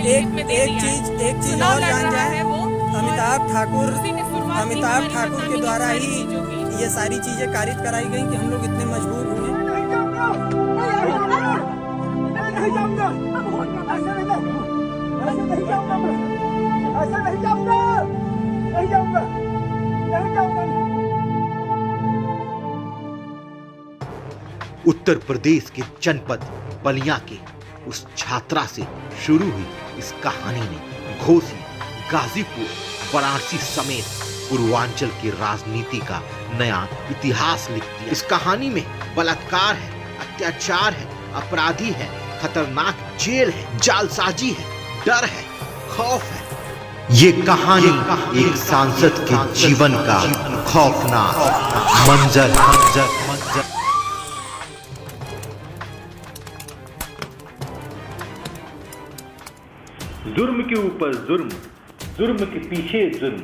एक चीज और जान जाए, अमिताभ ठाकुर के द्वारा ही ये सारी चीजें कारित कराई गई कि हम लोग इतने मजबूर हुए। उत्तर प्रदेश के जनपद बलिया के उस छात्रा से शुरू हुई इस कहानी ने घोसी, गाजीपुर, वाराणसी समेत पूर्वांचल की राजनीति का नया इतिहास लिख दिया। इस कहानी में बलात्कार है, अत्याचार है, अपराधी है, खतरनाक जेल है, जालसाजी है, डर है, खौफ है। ये कहानी एक सांसद के जीवन का खौफनाक मंजर। जुर्म के ऊपर जुर्म, जुर्म के पीछे जुर्म,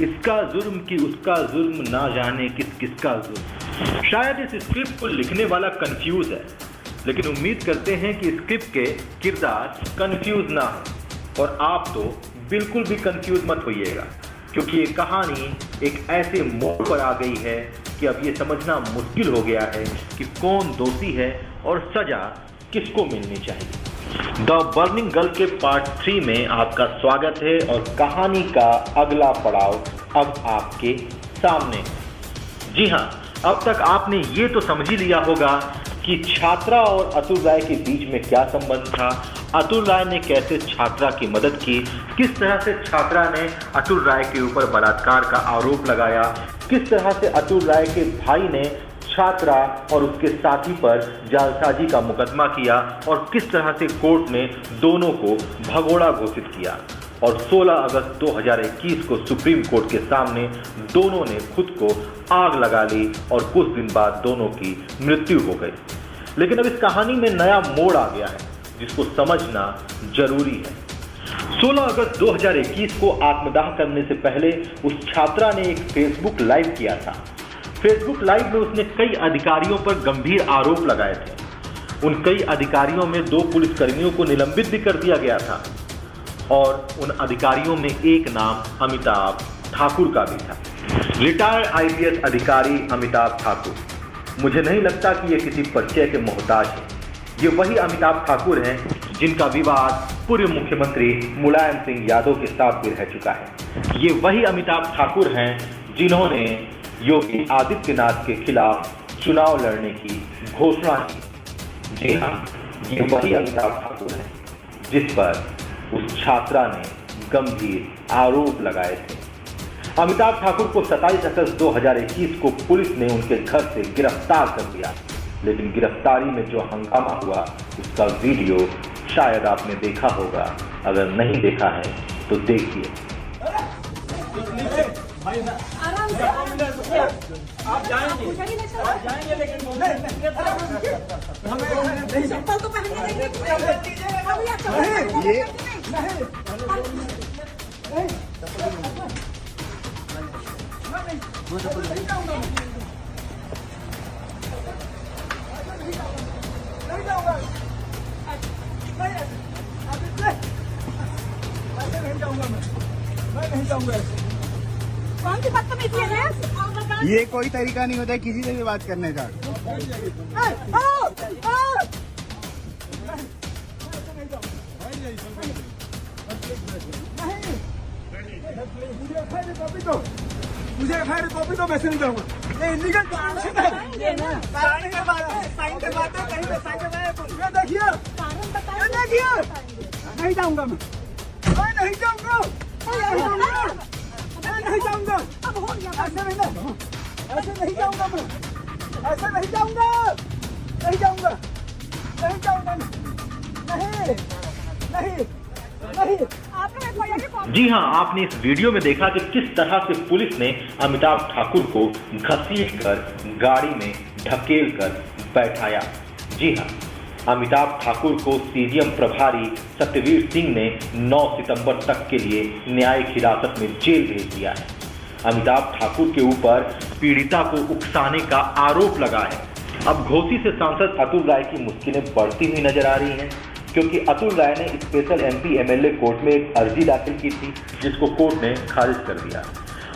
इसका जुर्म कि उसका जुर्म, ना जाने किस किसका जुर्म। शायद इस स्क्रिप्ट को लिखने वाला कंफ्यूज है, लेकिन उम्मीद करते हैं कि स्क्रिप्ट के किरदार कंफ्यूज ना हो, और आप तो बिल्कुल भी कंफ्यूज मत होइएगा, क्योंकि ये कहानी एक ऐसे मोड़ पर आ गई है कि अब ये समझना मुश्किल हो गया है कि कौन दोषी है और सजा किसको मिलनी चाहिए। द बर्निंग गर्ल के पार्ट 3 में आपका स्वागत है, और कहानी का अगला पड़ाव अब आपके सामने। जी हाँ, अब तक आपने ये तो समझ ही लिया होगा कि छात्रा और अतुल राय के बीच में क्या संबंध था, अतुल राय ने कैसे छात्रा की मदद की, किस तरह से छात्रा ने अतुल राय के ऊपर बलात्कार का आरोप लगाया, किस तरह से अतुल राय के भाई ने छात्रा और उसके साथी पर जालसाजी का मुकदमा किया, और किस तरह से कोर्ट ने दोनों को भगोड़ा घोषित किया, और 16 अगस्त 2021 को सुप्रीम कोर्ट के सामने दोनों ने खुद को आग लगा ली, और कुछ दिन बाद दोनों की मृत्यु हो गई। लेकिन अब इस कहानी में नया मोड़ आ गया है, जिसको समझना जरूरी है। 16 अगस्त 2021 को आत्मदाह करने से पहले उस छात्रा ने एक फेसबुक लाइव किया था। फेसबुक लाइव में उसने कई अधिकारियों पर गंभीर आरोप लगाए थे। उन कई अधिकारियों में 2 पुलिसकर्मियों को निलंबित भी कर दिया गया था, और उन अधिकारियों में एक नाम अमिताभ ठाकुर का भी था। रिटायर्ड IPS अधिकारी अमिताभ ठाकुर, मुझे नहीं लगता कि ये किसी परिचय के मोहताज है। ये वही अमिताभ ठाकुर हैं जिनका विवाद पूर्व मुख्यमंत्री मुलायम सिंह यादव के साथ भी रह चुका है। ये वही अमिताभ ठाकुर हैं जिन्होंने योगी आदित्यनाथ के खिलाफ चुनाव लड़ने की घोषणा की। जी हाँ, ये वही अमिताभ ठाकुर हैं जिस पर उस छात्रा ने गंभीर आरोप लगाए थे। अमिताभ ठाकुर को 27 अगस्त 2021 को पुलिस ने उनके घर से गिरफ्तार कर लिया, लेकिन गिरफ्तारी में जो हंगामा हुआ उसका वीडियो शायद आपने देखा होगा। अगर नहीं देखा है तो देखिए। आप जाएंगे लेकिन चप्पल तो पहन कौन सी बदतमीजी है? ये कोई तरीका नहीं होता है किसी से भी बात करने का। मुझे FIR कॉपी तो वैसे नहीं दूंगा। ये इलीगल साइन करवाते कहीं पे साइन करवाए। देखिए नहीं जाऊंगा मैं नहीं जाऊंगा नहीं जाऊंगा। अब हो गया, ऐसे नहीं जाऊंगा मैं, ऐसे नहीं जाऊंगा नहीं जाऊंगा नहीं। जी हाँ, आपने इस वीडियो में देखा कि किस तरह से पुलिस ने अमिताभ ठाकुर को घसीटकर गाड़ी में ढकेल कर बैठाया। जी हाँ, अमिताभ ठाकुर को CGM प्रभारी सत्यवीर सिंह ने 9 सितंबर तक के लिए न्यायिक हिरासत में जेल भेज दिया है। अमिताभ ठाकुर के ऊपर पीड़िता को उकसाने का आरोप लगा है। अब घोसी से सांसद अतुल राय की मुश्किलें बढ़ती हुई नजर आ रही हैं, क्योंकि अतुल राय ने स्पेशल एमपी एमएलए कोर्ट में एक अर्जी दाखिल की थी, जिसको कोर्ट ने खारिज कर दिया।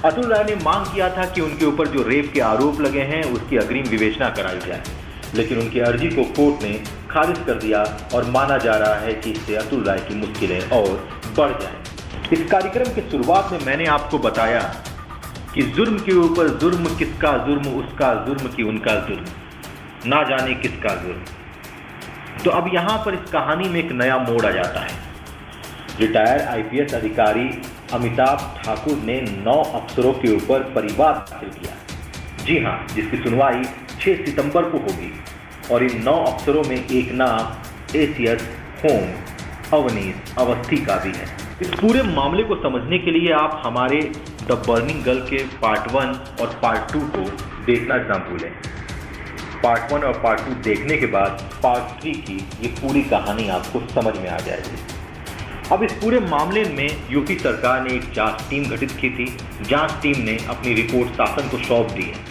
अतुल राय ने मांग किया था कि उनके ऊपर जो रेप के आरोप लगे हैं उसकी अग्रिम विवेचना कराई जाए, लेकिन उनकी अर्जी को कोर्ट ने खारिज कर दिया और माना जा रहा है कि इससे अतुल राय की मुश्किलें और बढ़ जाएं। इस कार्यक्रम की शुरुआत में मैंने आपको बताया कि जुर्म के ऊपर जुर्म, किसका जुर्म, उसका जुर्म कि उनका जुर्म, ना जाने किसका जुर्म। तो अब यहाँ पर इस कहानी में एक नया मोड़ आ जाता है। रिटायर्ड आईपीएस अधिकारी अमिताभ ठाकुर ने 9 अफसरों के ऊपर परिवाद दाखिल किया। जी हाँ, जिसकी सुनवाई 6 सितंबर को होगी और इन 9 अफसरों में एक नाम एसीएस होम अवनीश अवस्थी का भी है। इस पूरे मामले को समझने के लिए आप हमारे द बर्निंग गर्ल के पार्ट 1 और पार्ट 2 को देखना ना भूलें। पार्ट 1 और पार्ट 2 देखने के बाद पार्ट 3 की ये पूरी कहानी आपको समझ में आ जाएगी। अब इस पूरे मामले में यूपी सरकार ने एक जांच टीम गठित की थी। जांच टीम ने अपनी रिपोर्ट शासन को सौंप दी है,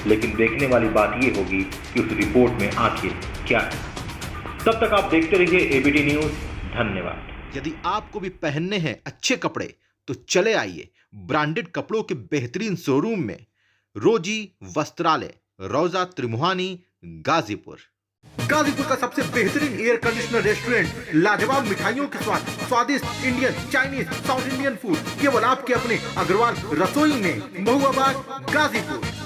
लेकिन देखने वाली बात ये होगी कि उस रिपोर्ट में आखिर क्या है। तब तक आप देखते रहिए एबीडी न्यूज। धन्यवाद। यदि आपको भी पहनने हैं अच्छे कपड़े तो चले आइए ब्रांडेड कपड़ों के बेहतरीन शोरूम में। रोजी वस्त्रालय, रौजा त्रिमुहानी, गाजीपुर। गाजीपुर का सबसे बेहतरीन एयर कंडीशनर रेस्टोरेंट, लाजवाब मिठाइयों के स्वाद, स्वादिष्ट Indian, Chinese, south Indian food केवल आपके अपने अग्रवाल रसोई में, महुआबाद, गाजीपुर।